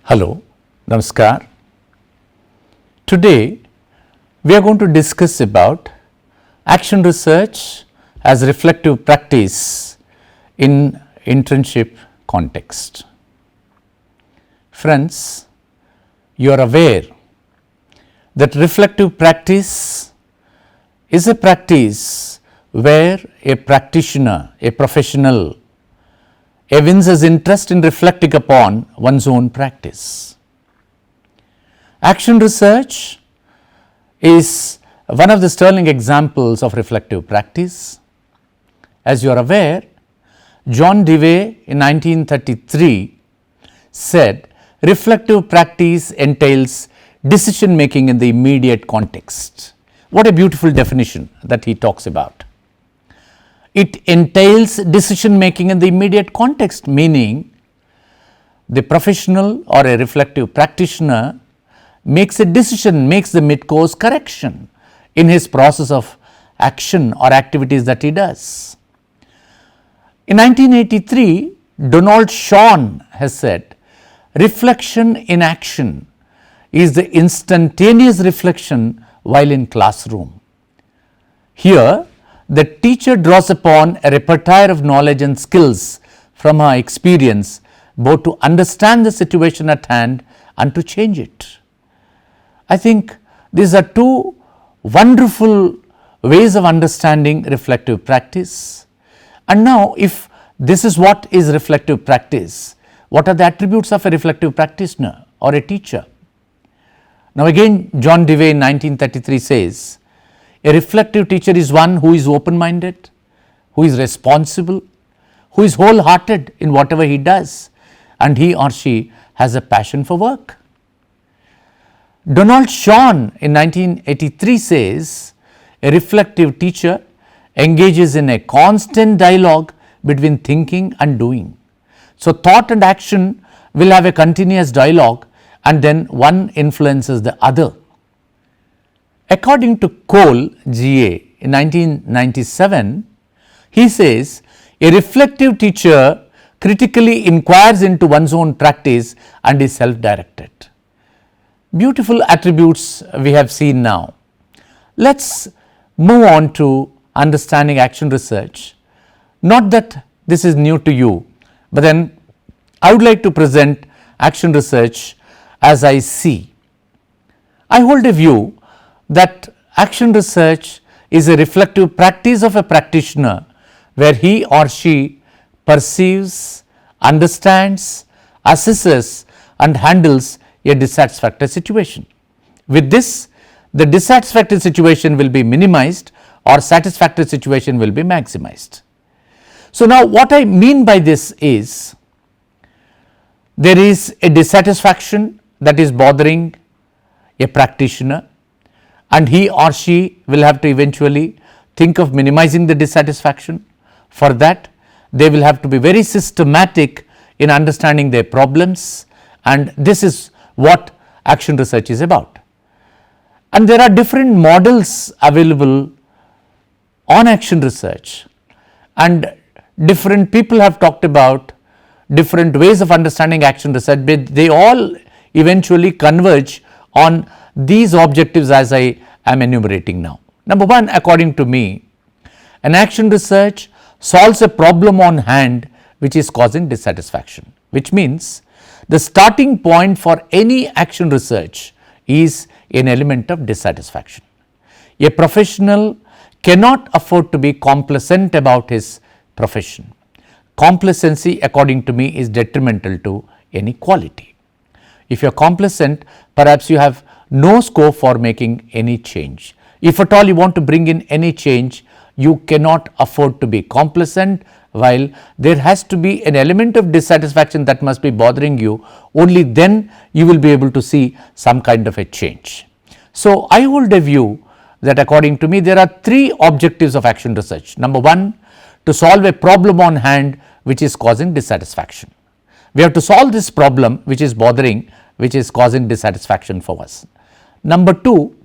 Hello, Namaskar. Today we are going to discuss about action research as reflective practice in internship context. Friends, you are aware that reflective practice is a practice where a practitioner, a professional, evinces interest in reflecting upon one's own practice. Action research is one of the sterling examples of reflective practice. As you are aware, John Dewey in 1933 said, reflective practice entails decision making in the immediate context. What a beautiful definition that he talks about. It entails decision making in the immediate context, meaning the professional or a reflective practitioner makes a decision, makes the mid-course correction in his process of action or activities that he does. In 1983, Donald Shawn has said, reflection in action is the instantaneous reflection while in classroom. Here, the teacher draws upon a repertoire of knowledge and skills from her experience, both to understand the situation at hand and to change it. I think these are two wonderful ways of understanding reflective practice. And now, if this is what is reflective practice, what are the attributes of a reflective practitioner or a teacher? Now again, John Dewey in 1933 says, a reflective teacher is one who is open-minded, who is responsible, who is wholehearted in whatever he does, and he or she has a passion for work. Donald Shawn in 1983 says, a reflective teacher engages in a constant dialogue between thinking and doing. So, thought and action will have a continuous dialogue, and then one influences the other. According to Cole, G.A. in 1997, he says, a reflective teacher critically inquires into one's own practice and is self-directed. Beautiful attributes we have seen now. Let's move on to understanding action research. Not that this is new to you, but then I would like to present action research as I see. I hold a view that action research is a reflective practice of a practitioner where he or she perceives, understands, assesses and handles a dissatisfactory situation. With this, the dissatisfactory situation will be minimized or satisfactory situation will be maximized. So, now what I mean by this is, there is a dissatisfaction that is bothering a practitioner, and he or she will have to eventually think of minimizing the dissatisfaction. For that, they will have to be very systematic in understanding their problems, and this is what action research is about. And there are different models available on action research, and different people have talked about different ways of understanding action research, but they all eventually converge on these objectives as I am enumerating now. Number one, according to me, an action research solves a problem on hand which is causing dissatisfaction, which means the starting point for any action research is an element of dissatisfaction. A professional cannot afford to be complacent about his profession. Complacency, according to me, is detrimental to any quality. If you are complacent, perhaps you have no scope for making any change. If at all you want to bring in any change, you cannot afford to be complacent, while there has to be an element of dissatisfaction that must be bothering you. Only then you will be able to see some kind of a change. So, I hold a view that according to me, there are three objectives of action research. Number one, to solve a problem on hand which is causing dissatisfaction. We have to solve this problem which is bothering, which is causing dissatisfaction for us. Number two,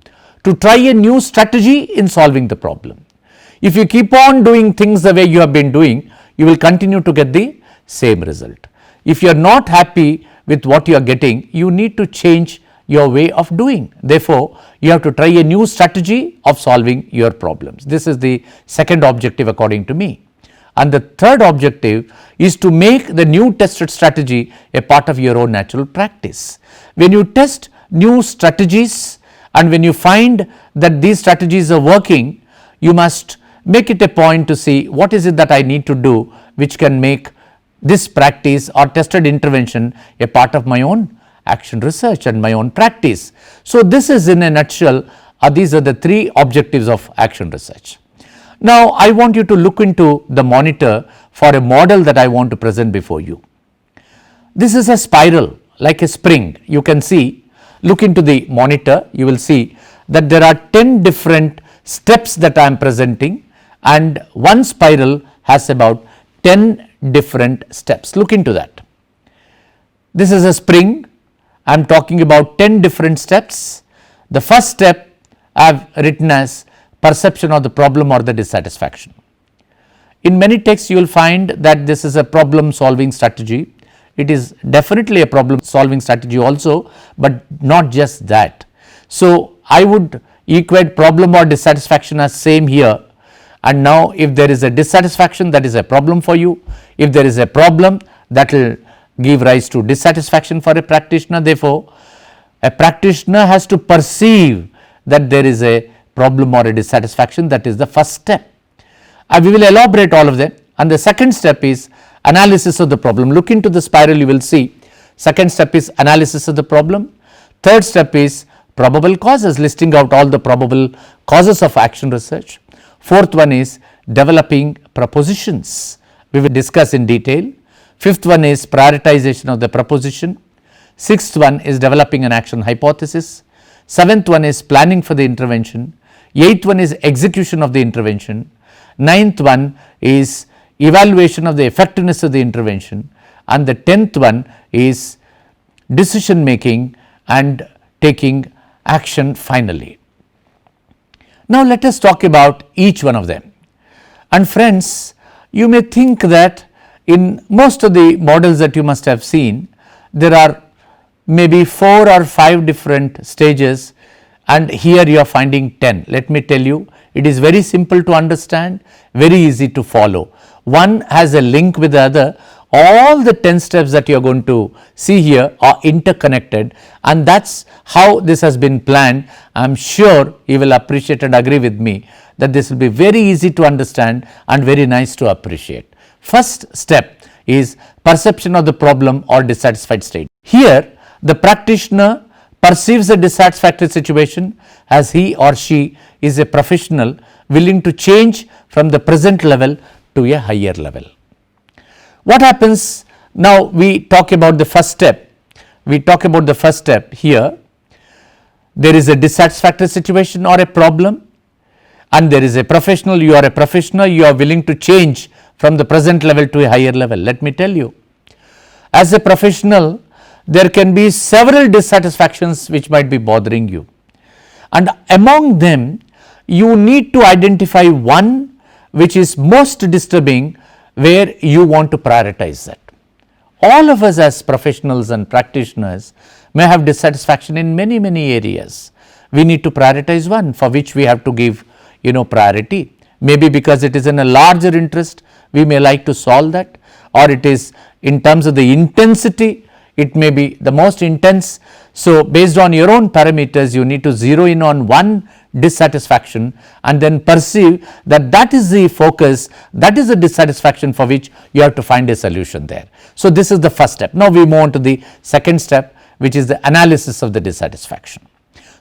to try a new strategy in solving the problem. If you keep on doing things the way you have been doing, you will continue to get the same result. if you are not happy with what you are getting, you need to change your way of doing. Therefore, you have to try a new strategy of solving your problems. This is the second objective according to me. And the third objective is to make the new tested strategy a part of your own natural practice. When you test new strategies and when you find that these strategies are working, you must make it a point to see what is it that I need to do which can make this practice or tested intervention a part of my own action research and my own practice. So, this is in a nutshell, these are the three objectives of action research. Now, I want you to look into the monitor for a model that I want to present before you. This is a spiral like a spring. You can see, look into the monitor, you will see that there are 10 different steps that I am presenting, and one spiral has about 10 different steps. Look into that. This is a spring. I am talking about 10 different steps. The first step I have written as perception of the problem or the dissatisfaction. In many texts you will find that this is a problem solving strategy. It is definitely a problem solving strategy also, but not just that. So, I would equate problem or dissatisfaction as same here, and now if there is a dissatisfaction, that is a problem for you. If there is a problem, that will give rise to dissatisfaction for a practitioner. Therefore, a practitioner has to perceive that there is a problem or a dissatisfaction. That is the first step. We will elaborate all of them, and the second step is analysis of the problem. Look into the spiral, you will see second step is analysis of the problem. Third step is probable causes, listing out all the probable causes of action research. Fourth one is developing propositions, we will discuss in detail. Fifth one is prioritization of the proposition. Sixth one is developing an action hypothesis. Seventh one is planning for the intervention. Eighth one is execution of the intervention. Ninth one is evaluation of the effectiveness of the intervention, and the 10th one is decision making and taking action finally. Now, let us talk about each one of them. And friends, you may think that in most of the models that you must have seen, there are maybe 4 or 5 different stages, and here you are finding 10. Let me tell you, it is very simple to understand, very easy to follow. One has a link with the other. All the 10 steps that you are going to see here are interconnected, and that is how this has been planned. I am sure you will appreciate and agree with me that this will be very easy to understand and very nice to appreciate. First step is perception of the problem or dissatisfied state. Here the practitioner perceives a dissatisfactory situation as he or she is a professional willing to change from the present level to a higher level. What happens now? We talk about the first step. We talk about the first step here. There is a dissatisfactory situation or a problem, and there is a professional. You are a professional, you are willing to change from the present level to a higher level. Let me tell you, as a professional, there can be several dissatisfactions which might be bothering you, and among them you need to identify one which is most disturbing, where you want to prioritize that. All of us as professionals and practitioners may have dissatisfaction in many areas. We need to prioritize one for which we have to give priority. Maybe because it is in a larger interest, we may like to solve that, or it is in terms of the intensity, it may be the most intense. So, based on your own parameters, you need to zero in on one dissatisfaction and then perceive that that is the focus, that is the dissatisfaction for which you have to find a solution there. So, this is the first step. Now, we move on to the second step, which is the analysis of the dissatisfaction.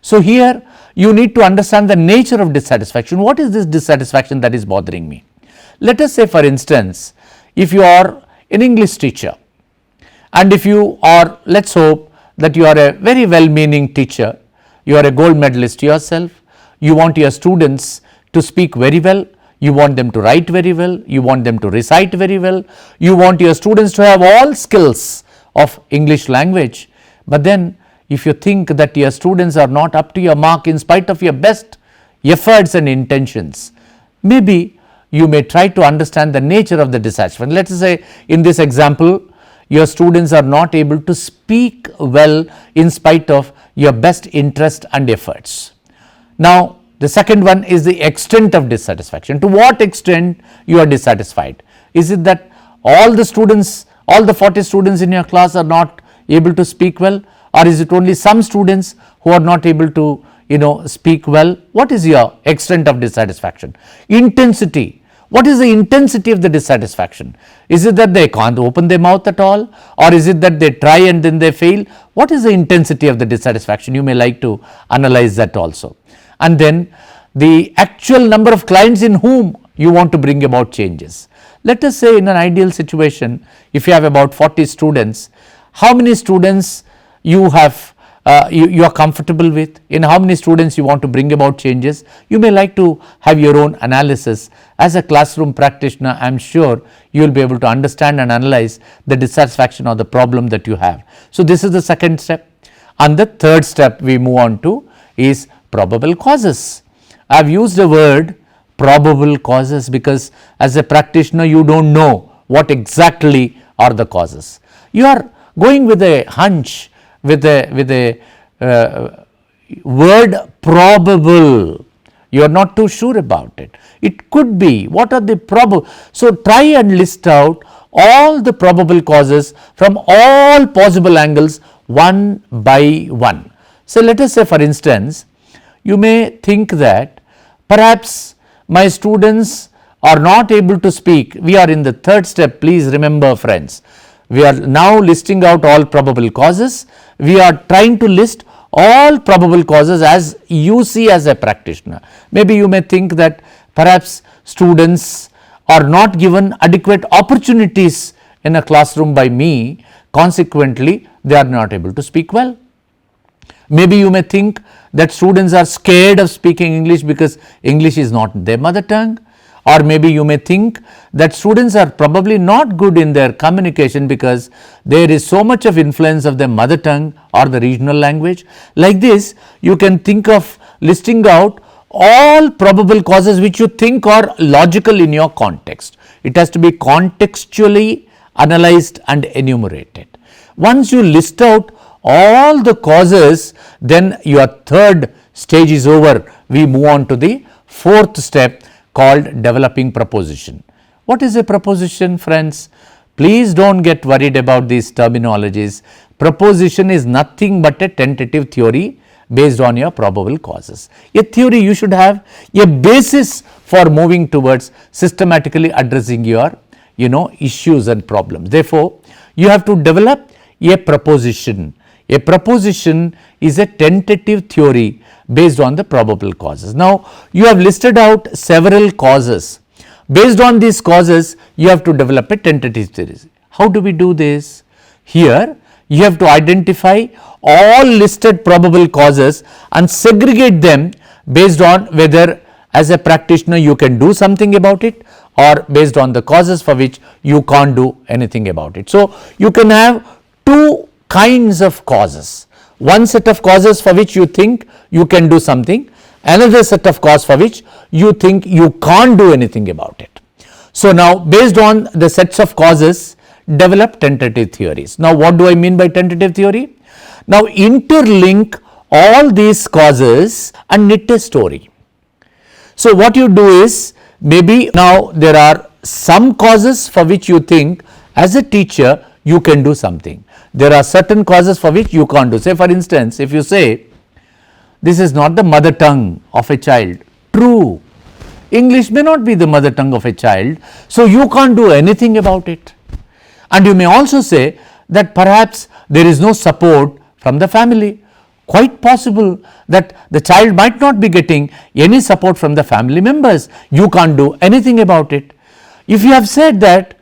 So, here you need to understand the nature of dissatisfaction. What is this dissatisfaction that is bothering me? Let us say, for instance, if you are an English teacher, and if you are, let us hope that you are a very well meaning teacher, you are a gold medalist yourself, you want your students to speak very well, you want them to write very well, you want them to recite very well, you want your students to have all skills of English language. But then if you think that your students are not up to your mark in spite of your best efforts and intentions, maybe you may try to understand the nature of the dissatisfaction. Let us say in this example, your students are not able to speak well in spite of your best interest and efforts. Now, the second one is the extent of dissatisfaction. To what extent you are dissatisfied? Is it that all the students, all the 40 students in your class are not able to speak well, or is it only some students who are not able to speak well? What is your extent of dissatisfaction? Intensity. What is the intensity of the dissatisfaction? Is it that they can't open their mouth at all, or is it that they try and then they fail? What is the intensity of the dissatisfaction? You may like to analyze that also. And then the actual number of clients in whom you want to bring about changes. Let us say in an ideal situation, if you have about 40 students, how many students you have you are comfortable with, in how many students you want to bring about changes. You may like to have your own analysis. As a classroom practitioner, I am sure you will be able to understand and analyze the dissatisfaction or the problem that you have. So, this is the second step, and the third step we move on to is probable causes. I have used the word probable causes because as a practitioner you do not know what exactly are the causes. You are going with a hunch, with a word probable. You are not too sure about it. It could be, what are the probable? So, try and list out all the probable causes from all possible angles one by one. So, let us say for instance, you may think that perhaps my students are not able to speak. We are in the third step, please remember friends. We are now listing out all probable causes. We are trying to list all probable causes as you see as a practitioner. Maybe you may think that perhaps students are not given adequate opportunities in a classroom by me, consequently they are not able to speak well. Maybe you may think that students are scared of speaking English because English is not their mother tongue, or maybe you may think that students are probably not good in their communication because there is so much of influence of their mother tongue or the regional language. Like this, you can think of listing out all probable causes which you think are logical in your context. It has to be contextually analyzed and enumerated. Once you list out all the causes, then your third stage is over. We move on to the fourth step called developing proposition. What is a proposition, friends? Please do not get worried about these terminologies. Proposition is nothing but a tentative theory based on your probable causes. A theory, you should have a basis for moving towards systematically addressing your issues and problems. Therefore, you have to develop a proposition. A proposition is a tentative theory based on the probable causes. Now, you have listed out several causes. Based on these causes, you have to develop a tentative theory. How do we do this? Here, you have to identify all listed probable causes and segregate them based on whether as a practitioner you can do something about it, or based on the causes for which you can't do anything about it. So, you can have two kinds of causes. One set of causes for which you think you can do something, another set of cause for which you think you can't do anything about it. So, now based on the sets of causes, develop tentative theories. Now, what do I mean by tentative theory? Now, interlink all these causes and knit a story. So, what you do is, maybe now there are some causes for which you think as a teacher you can do something. There are certain causes for which you can't do. Say for instance, if you say this is not the mother tongue of a child, true, English may not be the mother tongue of a child, so you can't do anything about it. And you may also say that perhaps there is no support from the family. Quite possible that the child might not be getting any support from the family members. You can't do anything about it. If you have said that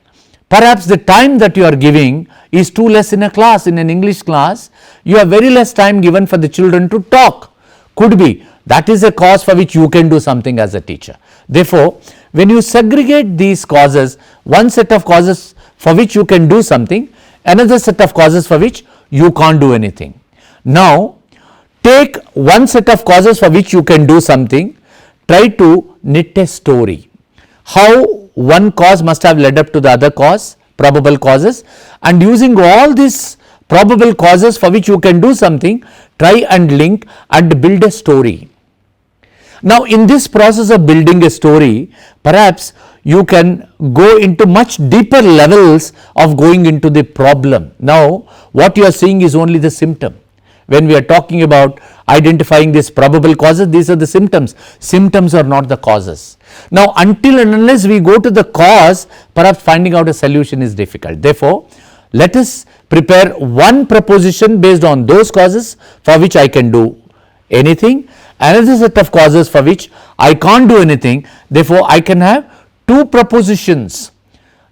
perhaps the time that you are giving is too less in a class, in an English class, you have very less time given for the children to talk. Could be that is a cause for which you can do something as a teacher. Therefore, when you segregate these causes, one set of causes for which you can do something, another set of causes for which you can't do anything. Now, take one set of causes for which you can do something, try to knit a story. How one cause must have led up to the other cause, probable causes, and using all these probable causes for which you can do something, try and link and build a story. Now, in this process of building a story, perhaps you can go into much deeper levels of going into the problem. Now, what you are seeing is only the symptom. When we are talking about identifying these probable causes, these are the symptoms. Symptoms are not the causes. Now, until and unless we go to the cause, perhaps finding out a solution is difficult. Therefore, let us prepare one proposition based on those causes for which I can do anything, another set of causes for which I can't do anything. Therefore, I can have two propositions.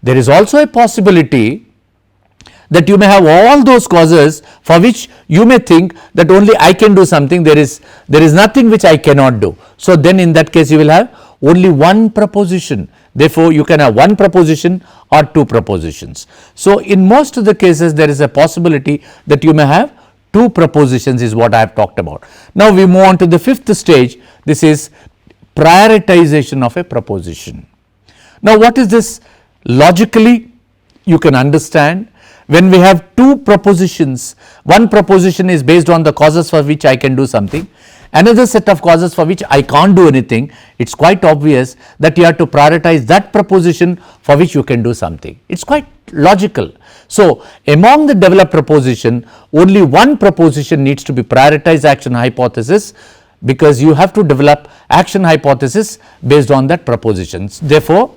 There is also a possibility that you may have all those causes for which you may think that only I can do something, there is nothing which I cannot do. So, then in that case you will have only one proposition. Therefore, you can have one proposition or two propositions. So, in most of the cases there is a possibility that you may have two propositions is what I have talked about. Now, we move on to the fifth stage. This is prioritization of a proposition. Now, what is this? Logically you can understand, when we have two propositions, one proposition is based on the causes for which I can do something, another set of causes for which I can't do anything, it is quite obvious that you have to prioritize that proposition for which you can do something. It is quite logical. So, among the developed proposition, only one proposition needs to be prioritized action hypothesis, because you have to develop action hypothesis based on that propositions. Therefore,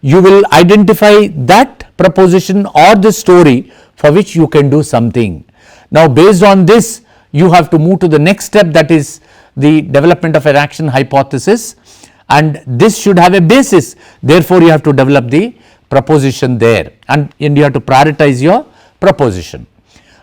you will identify that proposition or the story for which you can do something. Now, based on this, you have to move to the next step, that is the development of an action hypothesis, and this should have a basis. Therefore, you have to develop the proposition there, and you have to prioritize your proposition.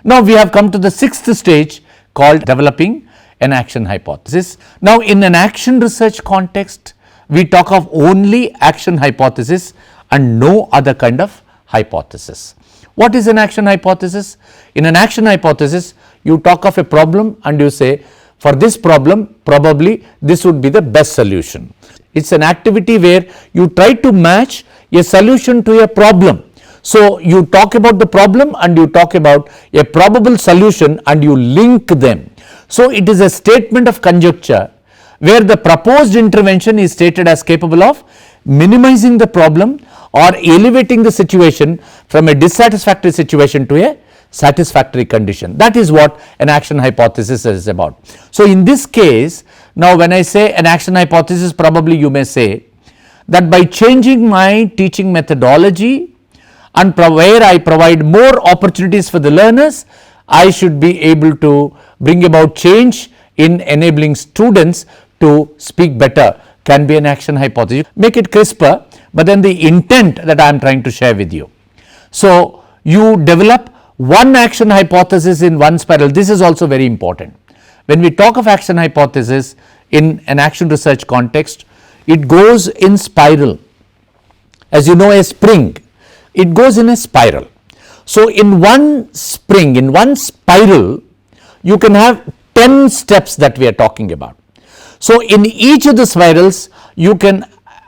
Now, we have come to the sixth stage called developing an action hypothesis. Now, in an action research context, we talk of only action hypothesis and no other kind of hypothesis. What is an action hypothesis? In an action hypothesis, you talk of a problem and you say, for this problem probably this would be the best solution. It is an activity where you try to match a solution to a problem. So, you talk about the problem and you talk about a probable solution and you link them. So, it is a statement of conjecture where the proposed intervention is stated as capable of minimizing the problem or elevating the situation from a dissatisfactory situation to a satisfactory condition. That is what an action hypothesis is about. So, in this case, now when I say an action hypothesis, probably you may say that by changing my teaching methodology and where I provide more opportunities for the learners, I should be able to bring about change in enabling students to speak better, can be an action hypothesis. Make it crisper, but then the intent that I am trying to share with you. So, you develop one action hypothesis in one spiral. This is also very important. When we talk of action hypothesis in an action research context, it goes in spiral. As you know, a spring, it goes in a spiral. So, in one spring, in one spiral, you can have 10 steps that we are talking about. So, in each of the spirals, you can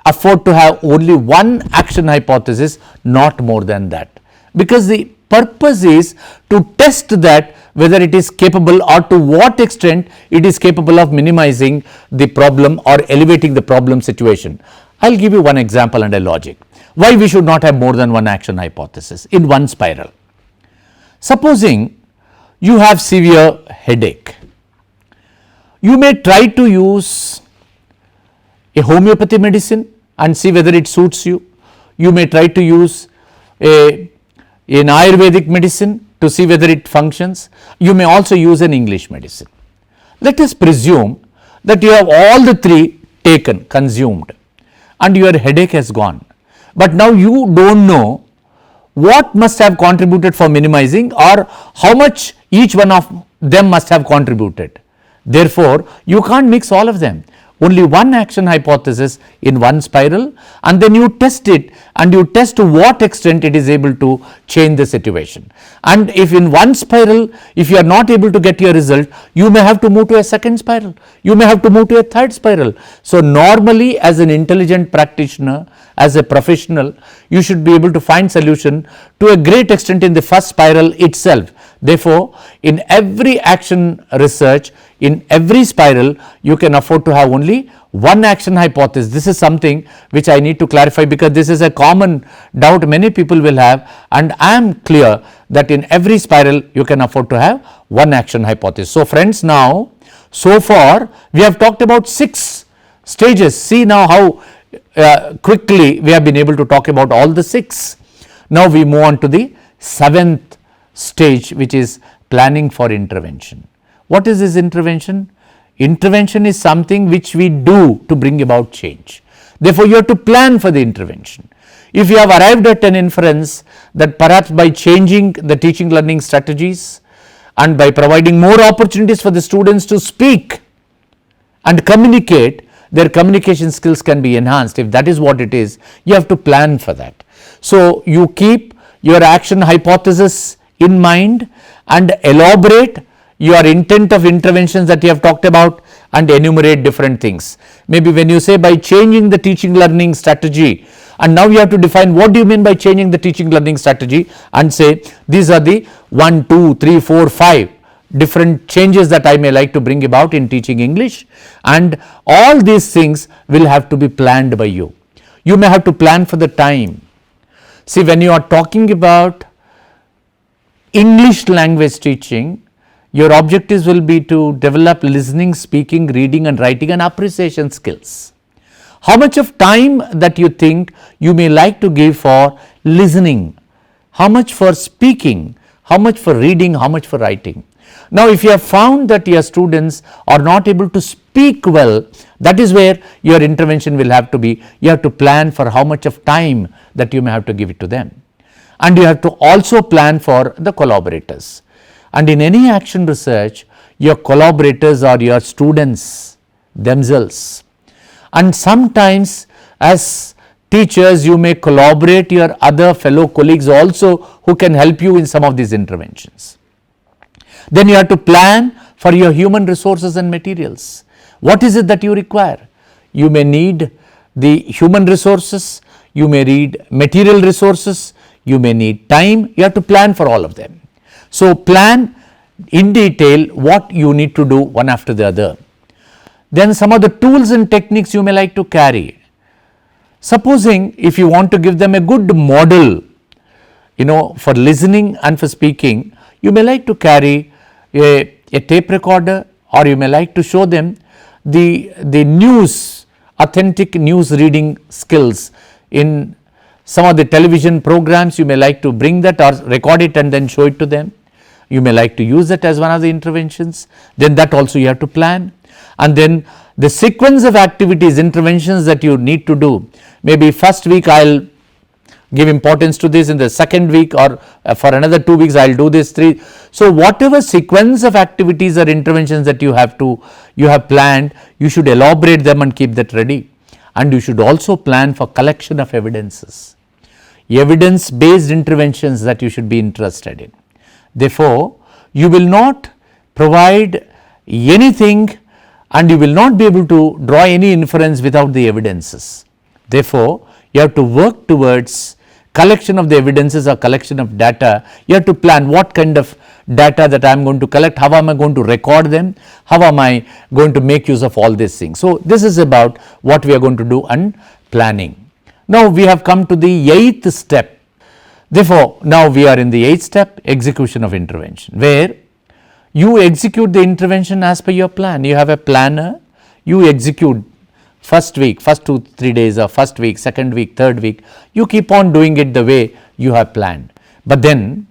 afford to have only one action hypothesis, not more than that, because the purpose is to test that whether it is capable or to what extent it is capable of minimizing the problem or elevating the problem situation. I will give you one example and a logic why we should not have more than one action hypothesis in one spiral. Supposing you have severe headache, you may try to use a homeopathy medicine and see whether it suits you. You may try to use an Ayurvedic medicine to see whether it functions. You may also use an English medicine. Let us presume that you have all the three taken, consumed, and your headache has gone. But now you do not know what must have contributed for minimizing or how much each one of them must have contributed. Therefore, you can't mix all of them. only one action hypothesis in one spiral, and then you test it and you test to what extent it is able to change the situation. And if in one spiral, if you are not able to get your result, you may have to move to a second spiral, you may have to move to a third spiral. So normally, as an intelligent practitioner, as a professional, you should be able to find solution to a great extent in the first spiral itself. Therefore, in every action research, in every spiral, you can afford to have only one action hypothesis. This is something which I need to clarify, because this is a common doubt many people will have, and I am clear that in every spiral you can afford to have one action hypothesis. So friends, now so far we have talked about 6 stages. See now how quickly we have been able to talk about all the 6. Now we move on to the 7th stage, which is planning for intervention. What is this intervention? Intervention is something which we do to bring about change. Therefore, you have to plan for the intervention. If you have arrived at an inference that perhaps by changing the teaching learning strategies and by providing more opportunities for the students to speak and communicate, their communication skills can be enhanced. If that is what it is, you have to plan for that. So you keep your action hypothesis in mind and elaborate your intent of interventions that you have talked about and enumerate different things. Maybe when you say by changing the teaching learning strategy, and now you have to define what do you mean by changing the teaching learning strategy, and say these are the 1, 2, 3, 4, 5 different changes that I may like to bring about in teaching English, and all these things will have to be planned by you. You may have to plan for the time. See, when you are talking about English language teaching, your objectives will be to develop listening, speaking, reading and writing and appreciation skills. How much of time that you think you may like to give for listening, how much for speaking, how much for reading, how much for writing. Now, if you have found that your students are not able to speak well, that is where your intervention will have to be. You have to plan for how much of time that you may have to give it to them. And you have to also plan for the collaborators. And in any action research, your collaborators are your students themselves. And sometimes as teachers, you may collaborate your other fellow colleagues also who can help you in some of these interventions. Then you have to plan for your human resources and materials. What is it that you require? You may need the human resources, you may need material resources, you may need time. You have to plan for all of them. So plan in detail what you need to do one after the other. Then some of the tools and techniques you may like to carry. Supposing if you want to give them a good model, for listening and for speaking, you may like to carry a tape recorder, or you may like to show them the news, authentic news reading skills in some of the television programs. You may like to bring that or record it and then show it to them. You may like to use that as one of the interventions. Then that also you have to plan. And then the sequence of activities, interventions that you need to do. Maybe first week I will give importance to this, in the second week or for another 2 weeks I will do this 3. So whatever sequence of activities or interventions that you have planned, you should elaborate them and keep that ready. And you should also plan for collection of evidences, evidence based interventions that you should be interested in. Therefore, you will not provide anything and you will not be able to draw any inference without the evidences. Therefore, you have to work towards collection of the evidences or collection of data. You have to plan what kind of data that I am going to collect, how am I going to record them, how am I going to make use of all these things. So, this is about what we are going to do and planning. Now, we have come to the 8th step. Therefore, now we are in the 8th step, execution of intervention, where you execute the intervention as per your plan. You have a planner, you execute first week, first 2-3 days or first week, second week, third week, you keep on doing it the way you have planned. But then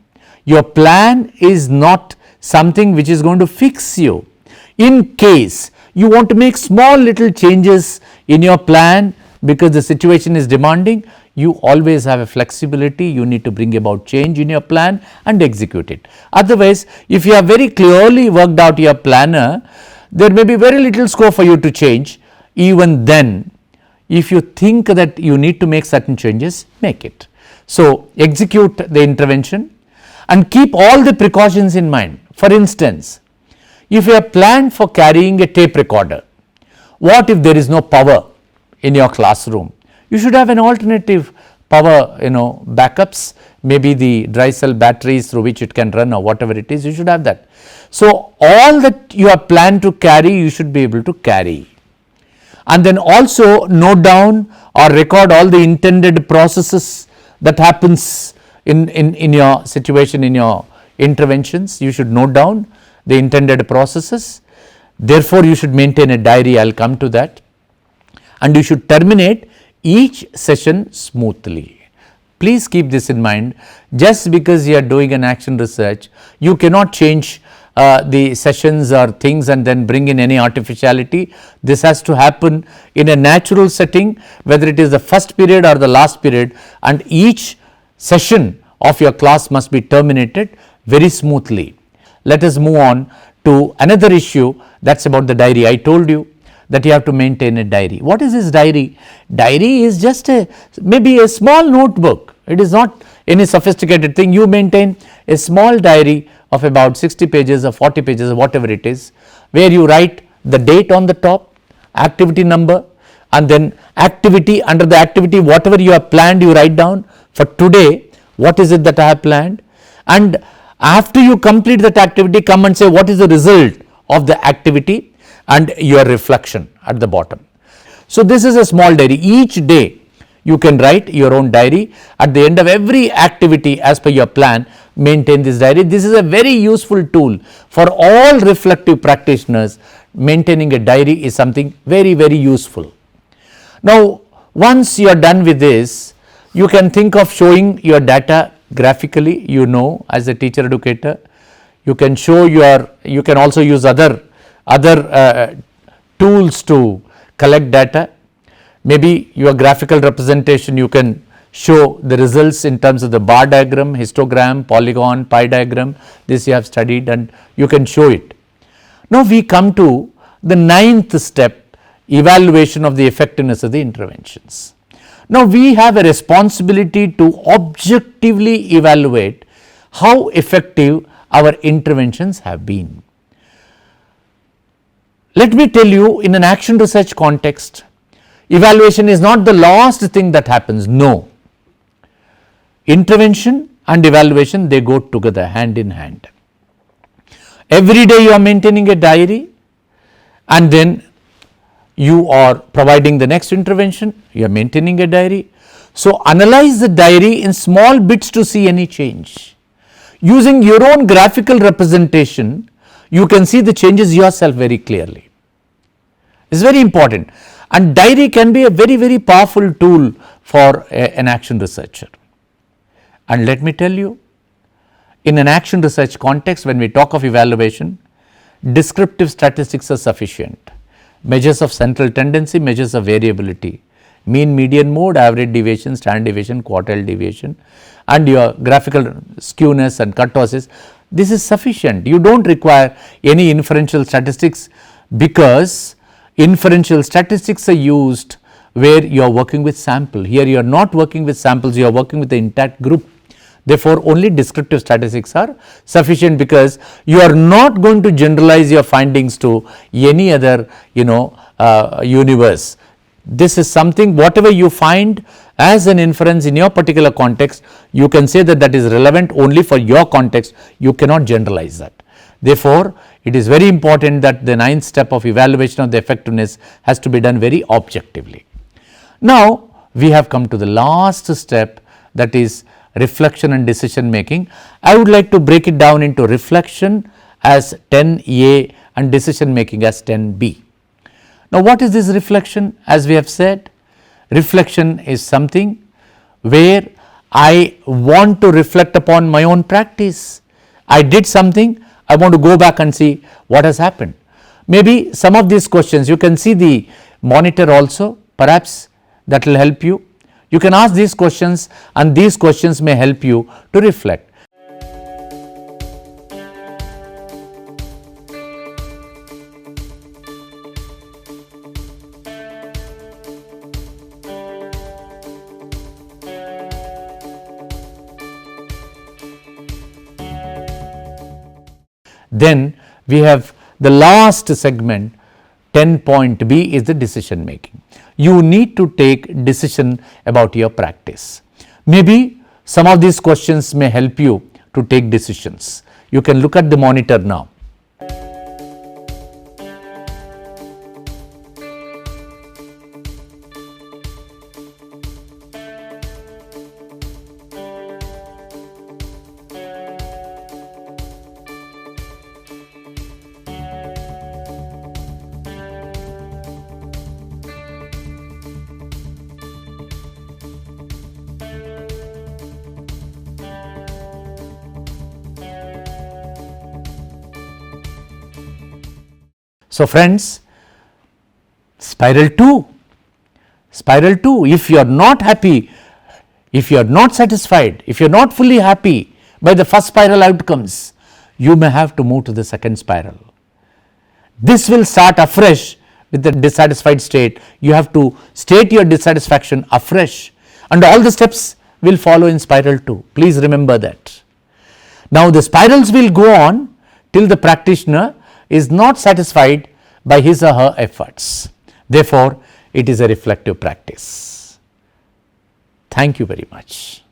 your plan is not something which is going to fix you. In case you want to make small little changes in your plan because the situation is demanding, you always have a flexibility. You need to bring about change in your plan and execute it. Otherwise, if you have very clearly worked out your planner, there may be very little scope for you to change. even then, if you think that you need to make certain changes, make it. So, execute the intervention and keep all the precautions in mind. For instance, if you have planned for carrying a tape recorder, what if there is no power in your classroom? You should have an alternative power, backups, maybe the dry cell batteries through which it can run or whatever it is, you should have that. So, all that you have planned to carry, you should be able to carry. And then also note down or record all the intended processes that happens in your situation, in your interventions. You should note down the intended processes. Therefore, you should maintain a diary, I will come to that, and you should terminate each session smoothly. Please keep this in mind. Just because you are doing an action research, you cannot change the sessions or things and then bring in any artificiality. This has to happen in a natural setting, whether it is the first period or the last period, and each session of your class must be terminated very smoothly. Let us move on to another issue, that's about the diary. I told you that you have to maintain a diary. What is this diary? Diary is just maybe a small notebook. It is not any sophisticated thing. You maintain a small diary of about 60 pages or 40 pages or whatever it is, where you write the date on the top, activity number, and then activity, under the activity whatever you have planned you write down. For today, what is it that I have planned? And after you complete that activity, come and say what is the result of the activity and your reflection at the bottom. So, this is a small diary. Each day you can write your own diary. At the end of every activity as per your plan, maintain this diary. This is a very useful tool for all reflective practitioners. Maintaining a diary is something very, very useful. Now, once you are done with this, you can think of showing your data graphically. As a teacher educator, you can show you can also use other tools to collect data. Maybe your graphical representation, you can show the results in terms of the bar diagram, histogram, polygon, pie diagram. This you have studied and you can show it. Now, we come to the 9th step, evaluation of the effectiveness of the interventions. Now, we have a responsibility to objectively evaluate how effective our interventions have been. Let me tell you, in an action research context, evaluation is not the last thing that happens. No. Intervention and evaluation, they go together hand in hand. Every day you are maintaining a diary, and then you are providing the next intervention, you are maintaining a diary. So, analyze the diary in small bits to see any change. Using your own graphical representation, you can see the changes yourself very clearly. It is very important, and diary can be a very, very powerful tool for an action researcher. And let me tell you, in an action research context, when we talk of evaluation, descriptive statistics are sufficient. Measures of central tendency, measures of variability, mean, median, mode, average deviation, standard deviation, quartile deviation, and your graphical skewness and kurtosis, this is sufficient. You do not require any inferential statistics, because inferential statistics are used where you are working with sample. Here you are not working with samples, you are working with the intact group. Therefore, only descriptive statistics are sufficient, because you are not going to generalize your findings to any other universe. This is something, whatever you find as an inference in your particular context, you can say that that is relevant only for your context. You cannot generalize that. Therefore, it is very important that the 9th step of evaluation of the effectiveness has to be done very objectively. Now, we have come to the last step, that is reflection and decision making. I would like to break it down into reflection as 10A and decision making as 10B. Now, what is this reflection? As we have said, reflection is something where I want to reflect upon my own practice. I did something, I want to go back and see what has happened. Maybe some of these questions, you can see the monitor also, perhaps that will help you. You can ask these questions, and these questions may help you to reflect. Then we have the last segment, 10.B is the decision making. You need to take decision about your practice. Maybe some of these questions may help you to take decisions. You can look at the monitor now. So friends, spiral 2, if you are not happy, if you are not satisfied, if you are not fully happy by the first spiral outcomes, you may have to move to the second spiral. This will start afresh with the dissatisfied state. You have to state your dissatisfaction afresh, and all the steps will follow in spiral 2. Please remember that. Now the spirals will go on till the practitioner is not satisfied by his or her efforts. Therefore, it is a reflective practice. Thank you very much.